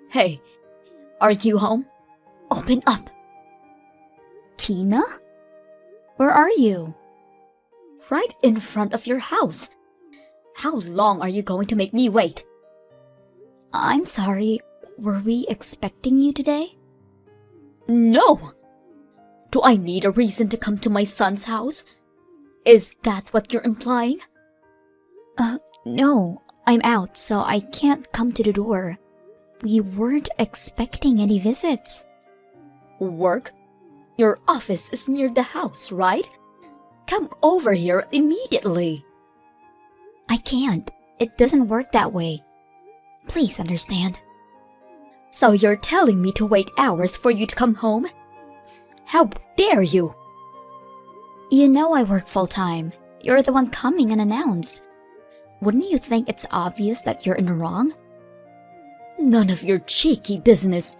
Hey, are you home? Open up! Tina? Where are you? Right in front of your house. How long are you going to make me wait? I'm sorry, were we expecting you today? No! Do I need a reason to come to my son's house? Is that what you're implying? No, I'm out, so I can't come to the door. We weren't expecting any visits. Work? Your office is near the house, right? Come over here immediately. I can't. It doesn't work that way. Please understand. So you're telling me to wait hours for you to come home? How dare you! You know I work full-time. You're the one coming unannounced. Wouldn't you think it's obvious that you're in the wrong? None of your cheeky business.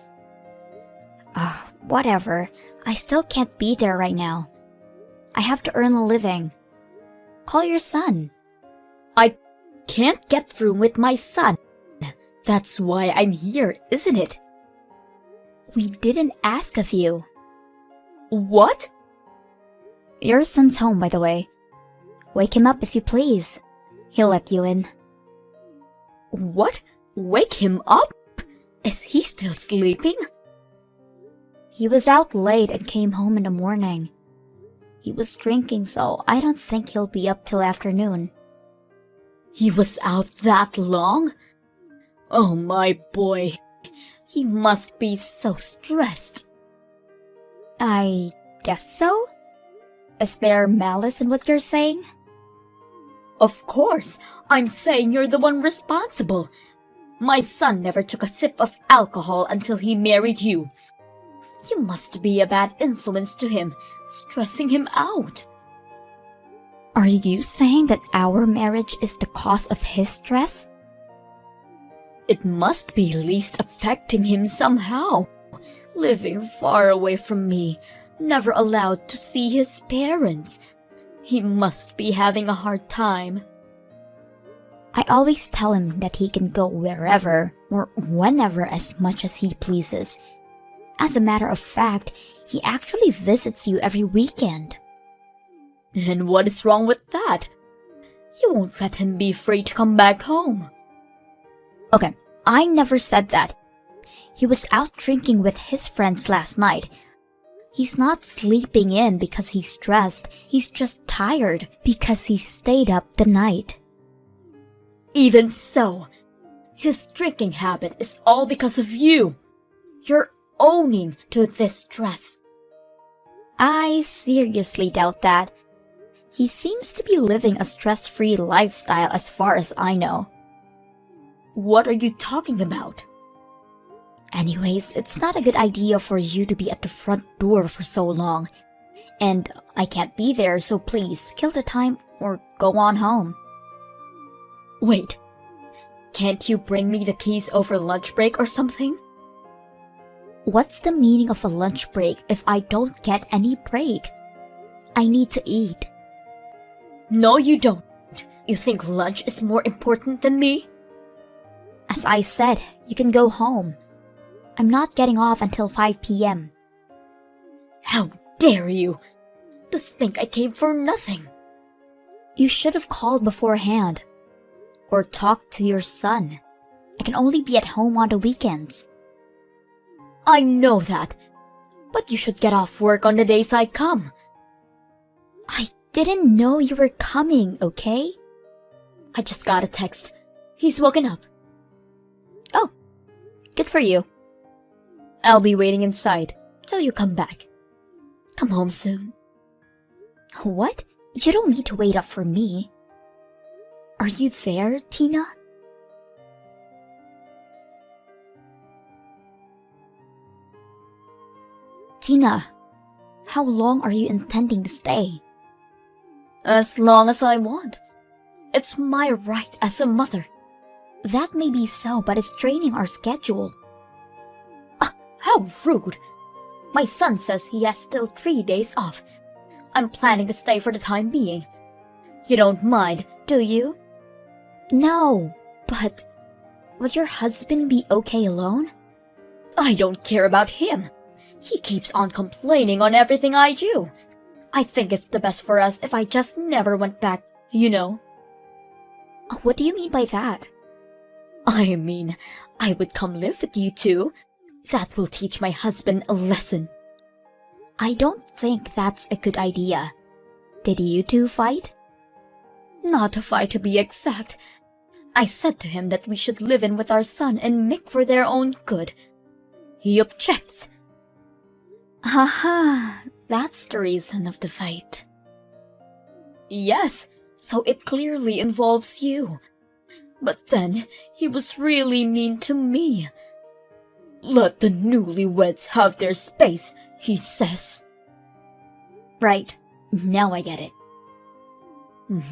Whatever. I still can't be there right now. I have to earn a living. Call your son. I can't get through with my son. That's why I'm here, isn't it? We didn't ask of you. What? Your son's home, by the way. Wake him up if you please. He'll let you in. What? Wake him up? Is he still sleeping? He was out late and came home in the morning. He was drinking, so I don't think he'll be up till afternoon. He was out that long? Oh, my boy. He must be so stressed. I guess so? Is there malice in what you're saying? Of course, I'm saying you're the one responsible. My son never took a sip of alcohol until he married you. You must be a bad influence to him, stressing him out. Are you saying that our marriage is the cause of his stress? It must be least affecting him somehow. Living far away from me, never allowed to see his parents. He must be having a hard time. I always tell him that he can go wherever or whenever as much as he pleases. As a matter of fact, he actually visits you every weekend. And what is wrong with that? You won't let him be free to come back home. Okay, I never said that. He was out drinking with his friends last night. He's not sleeping in because he's stressed. He's just tired because he stayed up the night. Even so, his drinking habit is all because of you. You're owning to this stress. I seriously doubt that. He seems to be living a stress-free lifestyle as far as I know. What are you talking about? Anyways, it's not a good idea for you to be at the front door for so long. And I can't be there, so please, kill the time or go on home. Wait, can't you bring me the keys over lunch break or something? What's the meaning of a lunch break if I don't get any break? I need to eat. No, you don't. You think lunch is more important than me? As I said, you can go home. I'm not getting off until 5 p.m. How dare you! To think I came for nothing. You should have called beforehand. Or talked to your son. I can only be at home on the weekends. I know that. But you should get off work on the days I come. I didn't know you were coming, okay? I just got a text. He's woken up. Oh, good for you. I'll be waiting inside till you come back. Come home soon. What? You don't need to wait up for me. Are you there, Tina? Tina, how long are you intending to stay? As long as I want. It's my right as a mother. That may be so, but it's draining our schedule. How rude! My son says he has still 3 days off. I'm planning to stay for the time being. You don't mind, do you? No, but would your husband be okay alone? I don't care about him. He keeps on complaining on everything I do. I think it's the best for us if I just never went back, you know. What do you mean by that? I mean, I would come live with you two. That will teach my husband a lesson. I don't think that's a good idea. Did you two fight? Not a fight to be exact. I said to him that we should live in with our son and Mick for their own good. He objects. Haha, that's the reason of the fight. Yes, so it clearly involves you. But then, he was really mean to me. Let the newlyweds have their space, he says. Right, now I get it.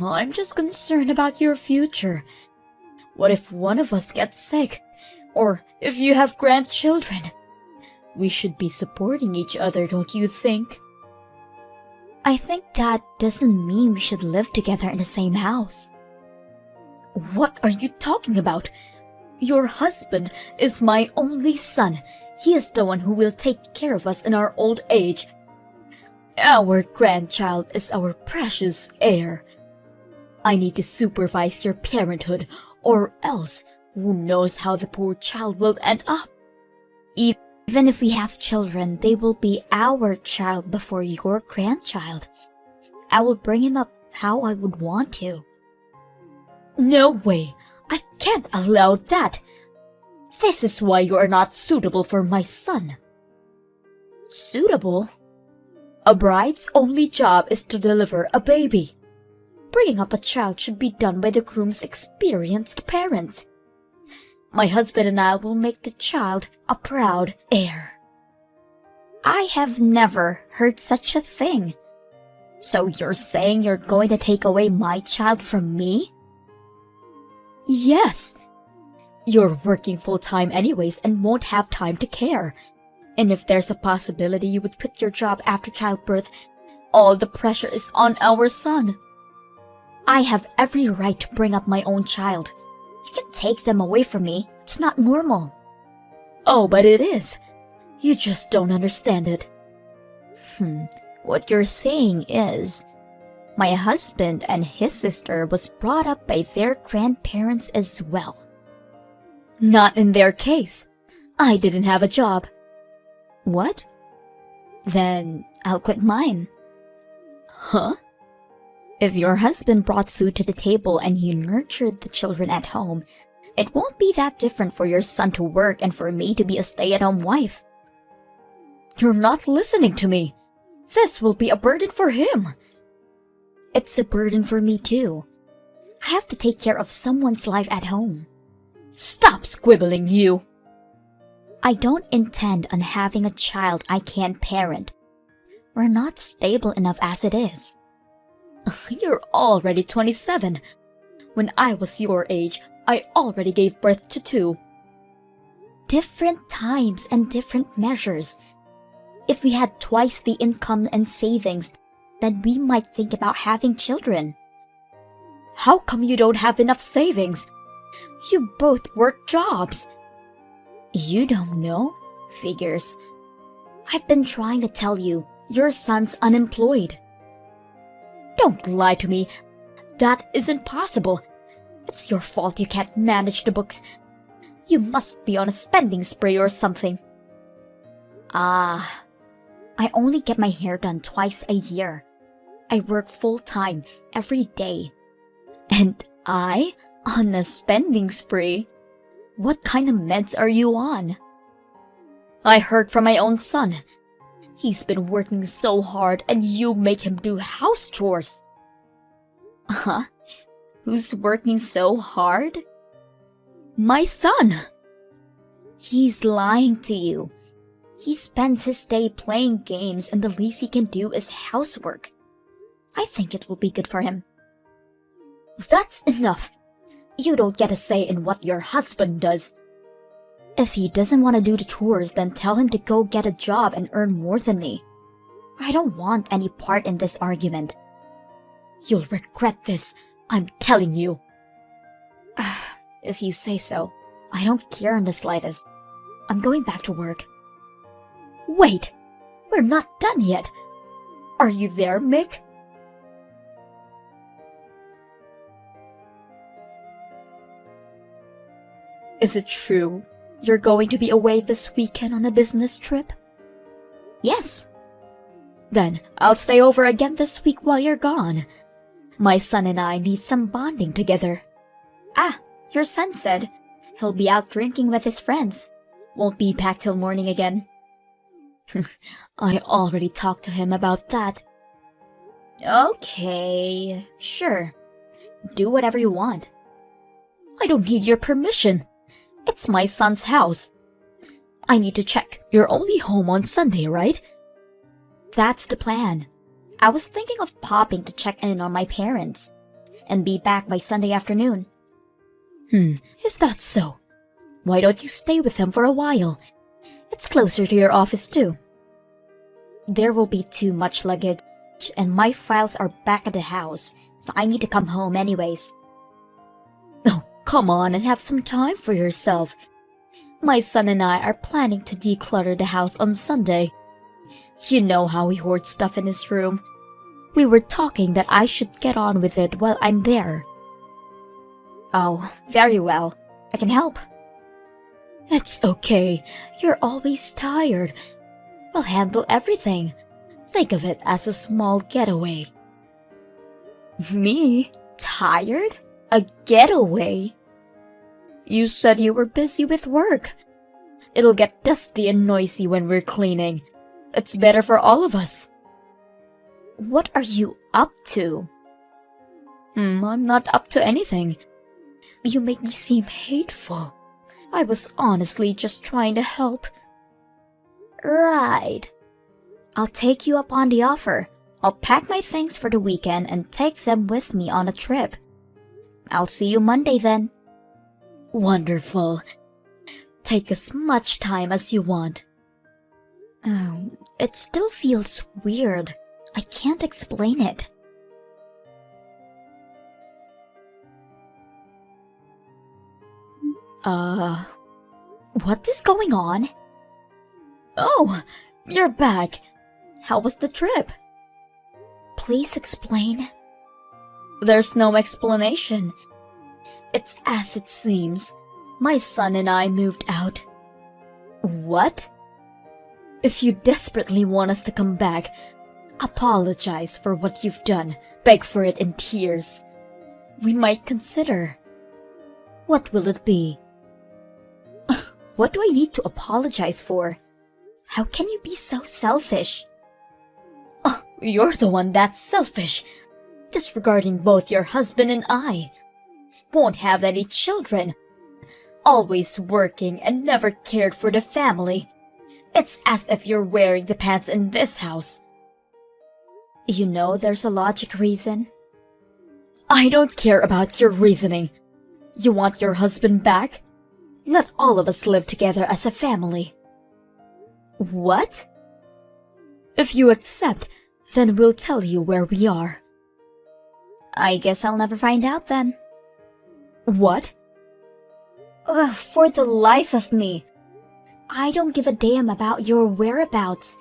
I'm just concerned about your future. What if one of us gets sick? Or if you have grandchildren? We should be supporting each other, don't you think? I think that doesn't mean we should live together in the same house. What are you talking about? Your husband is my only son. He is the one who will take care of us in our old age. Our grandchild is our precious heir. I need to supervise your parenthood, or else who knows how the poor child will end up. Even if we have children, they will be our child before your grandchild. I will bring him up how I would want to. No way! I can't allow that! This is why you are not suitable for my son. Suitable? A bride's only job is to deliver a baby. Bringing up a child should be done by the groom's experienced parents. My husband and I will make the child a proud heir. I have never heard such a thing. So you're saying you're going to take away my child from me? Yes. You're working full-time anyways and won't have time to care. And if there's a possibility you would quit your job after childbirth, all the pressure is on our son. I have every right to bring up my own child. You can take them away from me. It's not normal. Oh, but it is. You just don't understand it. What you're saying is, my husband and his sister was brought up by their grandparents as well. Not in their case. I didn't have a job. What? Then I'll quit mine. Huh? If your husband brought food to the table and you nurtured the children at home, it won't be that different for your son to work and for me to be a stay-at-home wife. You're not listening to me. This will be a burden for him. It's a burden for me too. I have to take care of someone's life at home. Stop squibbling, you. I don't intend on having a child I can't parent. We're not stable enough as it is. You're already 27. When I was your age, I already gave birth to 2. Different times and different measures. If we had twice the income and savings, then we might think about having children. How come you don't have enough savings? You both work jobs. You don't know? Figures. I've been trying to tell you, your son's unemployed. Don't lie to me. That isn't possible. It's your fault you can't manage the books. You must be on a spending spree or something. I only get my hair done twice a year. I work full-time every day. And I? On a spending spree? What kind of meds are you on? I heard from my own son. He's been working so hard and you make him do house chores. Huh? Who's working so hard? My son. He's lying to you. He spends his day playing games and the least he can do is housework. I think it will be good for him. That's enough. You don't get a say in what your husband does. If he doesn't want to do the chores, then tell him to go get a job and earn more than me. I don't want any part in this argument. You'll regret this, I'm telling you. If you say so. I don't care in the slightest. I'm going back to work. Wait! We're not done yet! Are you there, Mick? Is it true you're going to be away this weekend on a business trip? Yes. Then I'll stay over again this week while you're gone. My son and I need some bonding together. Ah, your son said he'll be out drinking with his friends. Won't be back till morning again. I already talked to him about that. Okay, sure. Do whatever you want. I don't need your permission. It's my son's house. I need to check. You're only home on Sunday, right? That's the plan. I was thinking of popping to check in on my parents and be back by Sunday afternoon. Is that so? Why don't you stay with him for a while? It's closer to your office too. There will be too much luggage, and my files are back at the house, so I need to come home anyways. Oh, come on and have some time for yourself. My son and I are planning to declutter the house on Sunday. You know how he hoards stuff in his room. We were talking that I should get on with it while I'm there. Oh, very well. I can help. It's okay. You're always tired. We'll handle everything. Think of it as a small getaway. Me? Tired? A getaway? You said you were busy with work. It'll get dusty and noisy when we're cleaning. It's better for all of us. What are you up to? I'm not up to anything. You make me seem hateful. I was honestly just trying to help. Right. I'll take you up on the offer. I'll pack my things for the weekend and take them with me on a trip. I'll see you Monday then. Wonderful. Take as much time as you want. It still feels weird. I can't explain it. What is going on? Oh, you're back. How was the trip? Please explain. There's no explanation. It's as it seems. My son and I moved out. What? If you desperately want us to come back, apologize for what you've done. Beg for it in tears. We might consider. What will it be? What do I need to apologize for? How can you be so selfish? Oh, you're the one that's selfish. Disregarding both your husband and I. Won't have any children. Always working and never cared for the family. It's as if you're wearing the pants in this house. You know there's a logic reason. I don't care about your reasoning. You want your husband back? Let all of us live together as a family. What? If you accept, then we'll tell you where we are. I guess I'll never find out then. What? For the life of me, I don't give a damn about your whereabouts.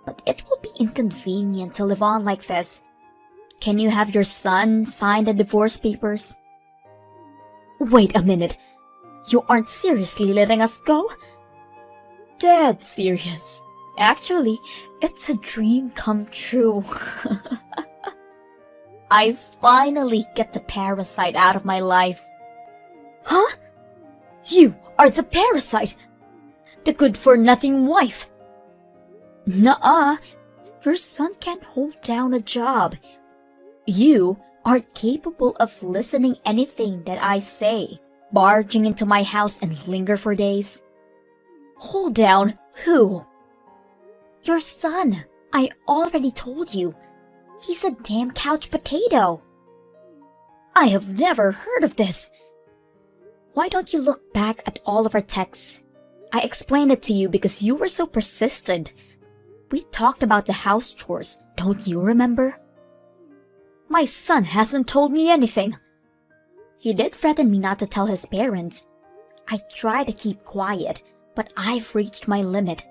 But it will be inconvenient to live on like this. Can you have your son sign the divorce papers? Wait a minute. You aren't seriously letting us go? Dead serious. Actually, it's a dream come true. I finally get the parasite out of my life. Huh? You are the parasite! The good-for-nothing wife! Nuh-uh. Your son can't hold down a job. You aren't capable of listening anything that I say. Barging into my house and linger for days. Hold down who? Your son. I already told you. He's a damn couch potato. I have never heard of this. Why don't you look back at all of our texts? I explained it to you because you were so persistent. We talked about the house chores, don't you remember? My son hasn't told me anything. He did threaten me not to tell his parents. I tried to keep quiet, But I've reached my limit.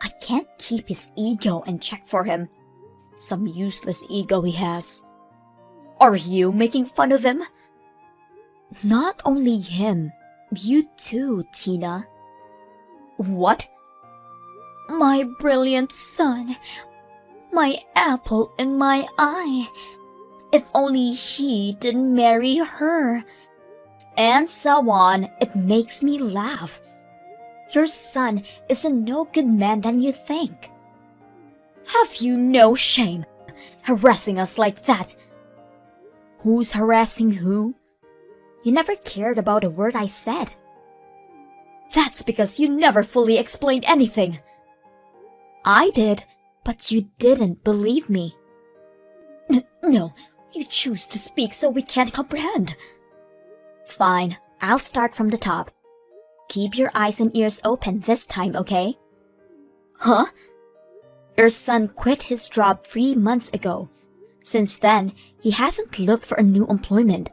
I can't keep his ego in check for him. Some useless ego he has. Are you making fun of him? Not only him, you too, Tina. What? My brilliant son. My apple in my eye. If only he didn't marry her. And so on. It makes me laugh. Your son is a no good man than you think. Have you no shame? Harassing us like that? Who's harassing who? You never cared about a word I said. That's because you never fully explained anything. I did, but you didn't believe me. No, you choose to speak so we can't comprehend. Fine, I'll start from the top. Keep your eyes and ears open this time, okay? Huh? Your son quit his job 3 months ago. Since then, he hasn't looked for a new employment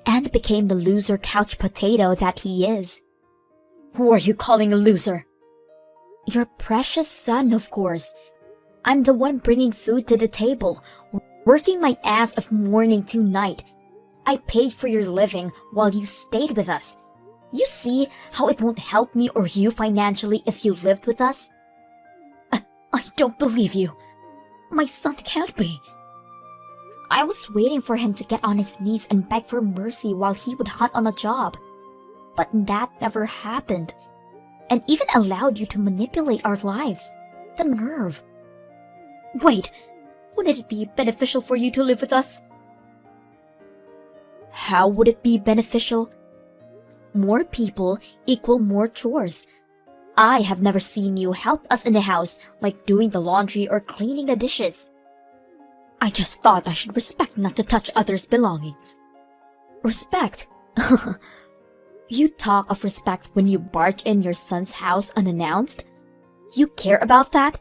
and became the loser couch potato that he is. Who are you calling a loser? Your precious son, of course. I'm the one bringing food to the table, working my ass off morning to night. I paid for your living while you stayed with us. You see how it won't help me or you financially if you lived with us? I don't believe you. My son can't be. I was waiting for him to get on his knees and beg for mercy while he would hunt on a job. But that never happened. And even allowed you to manipulate our lives. The nerve. Wait, wouldn't it be beneficial for you to live with us? How would it be beneficial? More people equal more chores. I have never seen you help us in the house, like doing the laundry or cleaning the dishes. I just thought I should respect not to touch others' belongings. Respect? You talk of respect when you barge in your son's house unannounced? You care about that?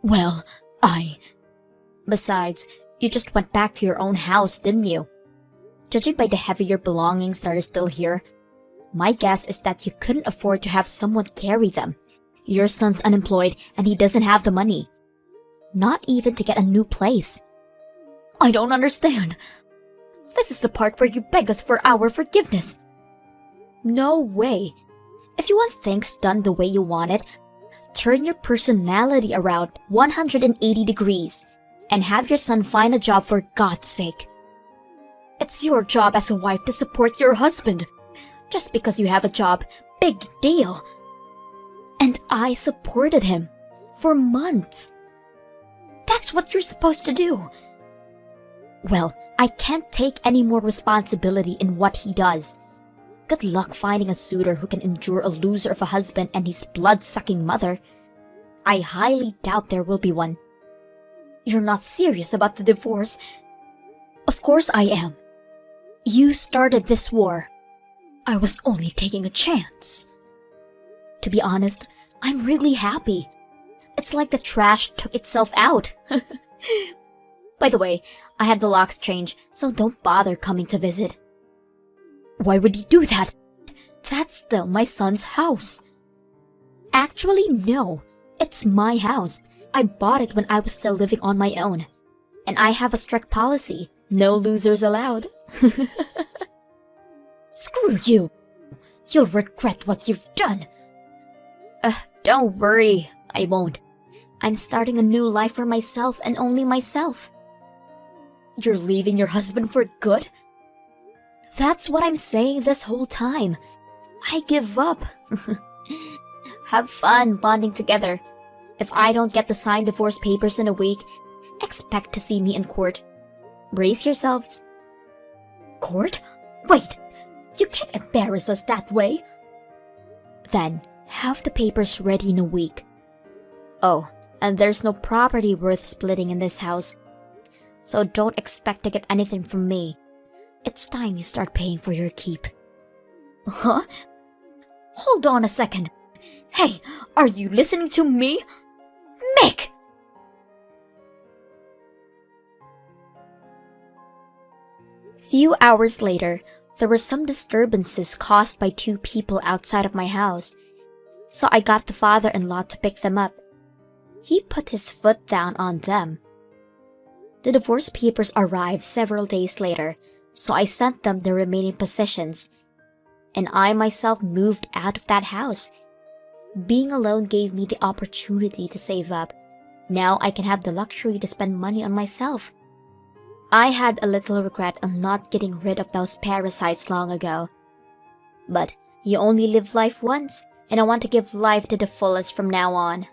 Well, Besides, you just went back to your own house, didn't you? Judging by the heavier belongings that are still here, my guess is that you couldn't afford to have someone carry them. Your son's unemployed and he doesn't have the money. Not even to get a new place. I don't understand. This is the part where you beg us for our forgiveness. No way. If you want things done the way you want it, turn your personality around 180 degrees and have your son find a job for God's sake. It's your job as a wife to support your husband. Just because you have a job, big deal. And I supported him for months. That's what you're supposed to do. Well, I can't take any more responsibility in what he does. Good luck finding a suitor who can endure a loser of a husband and his blood-sucking mother. I highly doubt there will be one. You're not serious about the divorce? Of course I am. You started this war. I was only taking a chance. To be honest, I'm really happy. It's like the trash took itself out. By the way, I had the locks changed, so don't bother coming to visit. Why would you do that? That's still my son's house. Actually, no. It's my house. I bought it when I was still living on my own. And I have a strict policy. No losers allowed. Screw you. You'll regret what you've done. Don't worry. I won't. I'm starting a new life for myself and only myself. You're leaving your husband for good? That's what I'm saying this whole time. I give up. Have fun bonding together. If I don't get the signed divorce papers in a week, expect to see me in court. Brace yourselves. Court? Wait, you can't embarrass us that way. Then, have the papers ready in a week. Oh, and there's no property worth splitting in this house. So don't expect to get anything from me. It's time you start paying for your keep. Huh? Hold on a second. Hey, are you listening to me? Mick! Few hours later, there were some disturbances caused by 2 people outside of my house. so I got the father-in-law to pick them up. He put his foot down on them. The divorce papers arrived several days later, so I sent them the remaining possessions, and I myself moved out of that house. Being alone gave me the opportunity to save up. Now I can have the luxury to spend money on myself. I had a little regret on not getting rid of those parasites long ago. But you only live life once, and I want to give life to the fullest from now on.